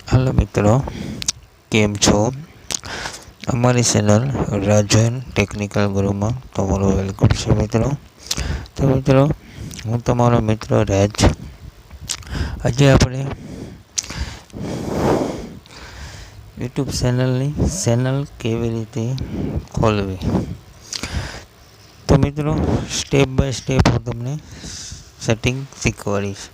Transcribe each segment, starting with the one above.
Hello मित्रों, केम छो? अमरी channel राजन technical गुरु में तमारो वेलकम है मित्रों। तो मित्रों, हूँ तमारो मित्र राज। आज अपने यूट्यूब चेनल केवी रीते खोलवी, तो मित्रों स्टेप बाय स्टेप हूँ तमने सेटिंग शीखवाड़ीश।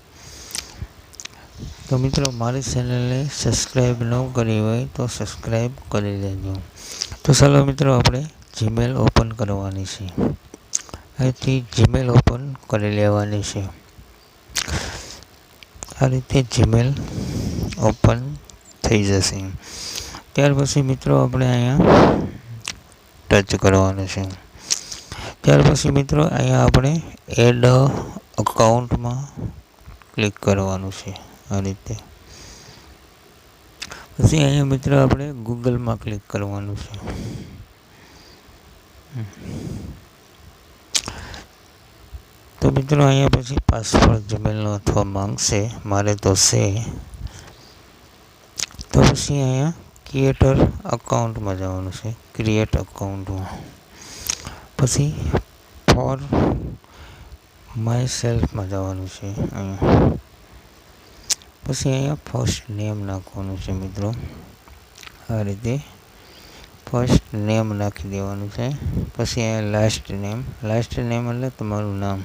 तो मित्रों मारी चेनल ने सब्सक्राइब न करी हो तो सब्सक्राइब कर लेजो। तो चलो मित्रों अपने जीमेल ओपन करवानी छे। અહીંથી જીમેલ ઓપન કરી લેવાની છે। આ રીતે જીમેલ ઓપન થઈ જશે। ત્યાર પછી મિત્રો આપણે અહીંયા ટચ કરવાનું છે। ત્યાર પછી મિત્રો અહીંયા આપણે એડ અકાઉન્ટમાં ક્લિક કરવાનું છે। આ રીતે પછી અહીંયા મિત્રો આપણે ગૂગલમાં ક્લિક કરવાનું છે। तो मित्रों अँ पीछे पासवर्ड जीमेल अथवा मांगशे, मारे तो से। तो पीछे अँ क्रिएटर अकाउंट में जवानुं छे, क्रिएट अकाउंट में पछी फॉर माय सेल्फ में जवानुं छे। पछी अँ फर्स्ट नेम नाखवानुं छे मित्रों। आ रीते फर्स्ट नेम नाखी देवानुं छे। पछी अँ लास्ट नेम एटले तमारुं नाम।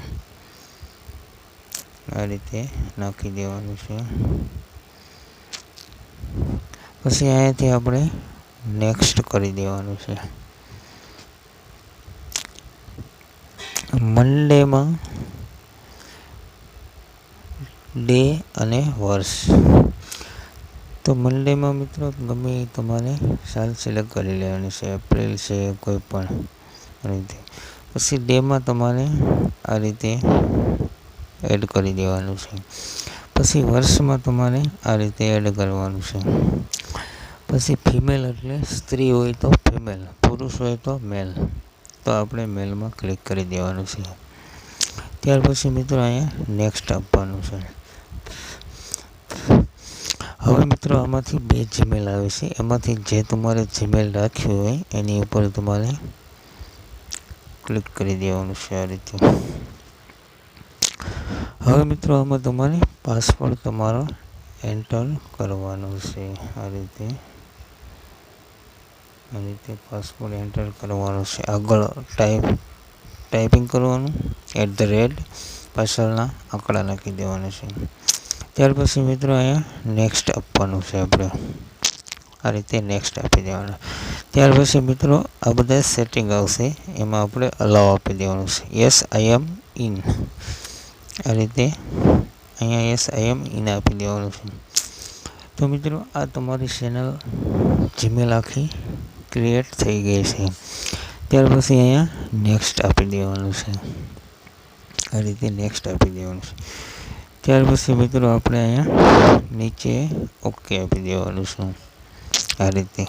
आ रीते नाखी देवानुं छे। पछी अहींथी आपणे नेक्स्ट करी देवानुं छे। मंडे में डे अने वर्ष। तो मंडे में मित्रों गमे तमारे साल सिलेक्ट करी लेवानी छे, एप्रिल से कोईपण रीते। पछी डे में तमारे आ रीते एड करी देवानुं छे। पछी वर्ष में तमारे आ रीते एड करवानुं छे। पछी फीमेल एटले स्त्री होय तो फीमेल, पुरुष होय तो मेल। तो आपणे मेल में क्लिक करी देवानुं छे। त्यार पछी मित्रों अहींया नेक्स्ट आपवानुं छे। हवे मित्रों आमांथी बे जीमेल आवे छे, एमांथी जे तमारे जीमेल राख्युं होय एनी उपर तमारे क्लिक करी देवानुं छे। आ रीते हवे मित्रों आमां तमारे पासवर्ड तमारो एंटर करवानो छे। आ रीते पासवर्ड एंटर करवानो छे। आगळ टाइपिंग करवानुं @ पाछळना आंकड़ा नाखी देवाना छे। त्यार पछी मित्रों अहींया नेक्स्ट आपवानुं छे आपणे। आ रीते नेक्स्ट आपी देवानुं। त्यार पछी मित्रों आ बधा सेटिंग आवशे, एमां आपणे अलाउ आपी देवानुं छे। यस आई एम इन। आ रीते अहींया यस आई एम इन आपी देवानुं छे। तो मित्रों आ तमारी चेनल जीमेल आखी क्रिएट थई गई छे। त्यार पछी अहींया नेक्स्ट आपी देवानुं छे। आ रीते नेक्स्ट आपी देवानुं छे। त्यार पछी मित्रों आपणे अहींया नीचे ओके आपी देवानुं छे। आ रीते।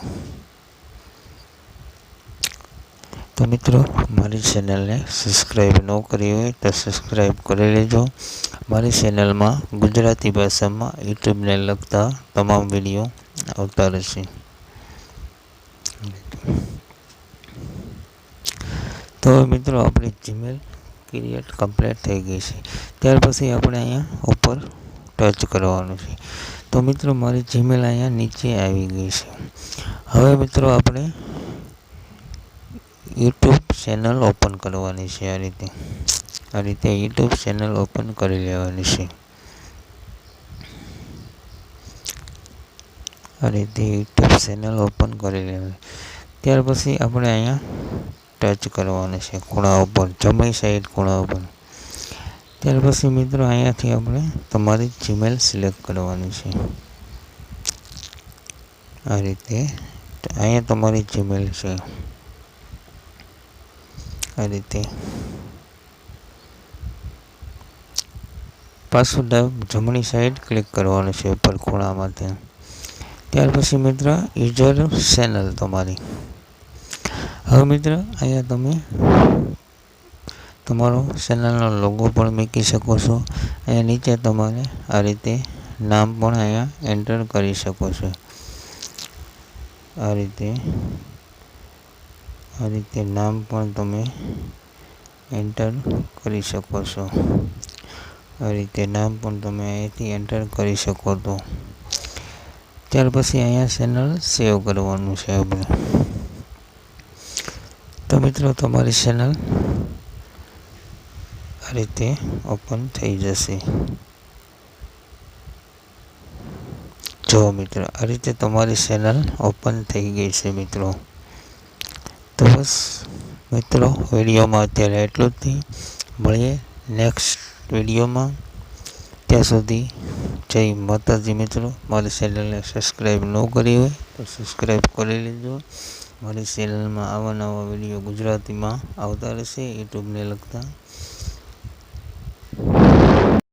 तो मित्रों मारी चेनल ने सब्सक्राइब न करी हो तो सब्सक्राइब कर लेजो। मारी चेनल में गुजराती भाषा में यूट्यूब ने लगता तमाम विडियो आवता रहेशे। तो मित्रों अपनी जीमेल क्रिएट कम्प्लीट थई गई है। त्यार पछी आपणे अहींया उपर टच करवानुं छे। तो मित्रों मारी जीमेल अहींया नीचे आवी गई है। हवे मित्रों आपणे यूट्यूब चेनल ओपन करवानी है। आ रीते यूट्यूब चेनल ओपन करी लेवानी है। आ रीते यूट्यूब चेनल ओपन करी लेवानी। त्यार पछी आपणे अहींया टच करवानुं छे खूणा उपर, जमणी साइड खूणा उपर। त्यार पछी मित्रों अहींयाथी आपणे तमारी जीमेल सिलेक्ट करवानी छे। आ रीते अहींया तमारी जीमेल छे। आ रीते पाछुं जमणी साइड क्लिक करवानुं छे उपर खूणा माथे। त्यार पछी मित्र यूजर चेनल तमारी। हवे मित्र अहींया तमे તમારો ચેનલનો લોગો પણ મૂકી શકો છો. અહીંયા નીચે તમારે આ રીતે નામ પણ અહીંયા એન્ટર કરી શકો છો. આ રીતે નામ પણ તમે એન્ટર કરી શકો છો. આ રીતે નામ પણ તમે અહીંયાથી એન્ટર કરી શકો છો. ત્યાર પછી અહીંયા ચેનલ સેવ કરવાનું છે આપણે. તો મિત્રો તમારી ચેનલ આ રીતે ઓપન થઈ જશે. જો મિત્રો આ રીતે તમારી ચેનલ ઓપન થઈ ગઈ છે મિત્રો. તો બસ મિત્રો વિડીયોમાં અત્યારે એટલું જ. મળીએ નેક્સ્ટ વિડીયોમાં. ત્યાં સુધી જય માતાજી મિત્રો. મારી ચેનલને સબસ્ક્રાઈબ ન કરી હોય તો સબસ્ક્રાઈબ કરી લેજો. મારી ચેનલમાં આવા નવા વિડીયો ગુજરાતીમાં આવતા રહેશે યુટ્યુબને લગતા.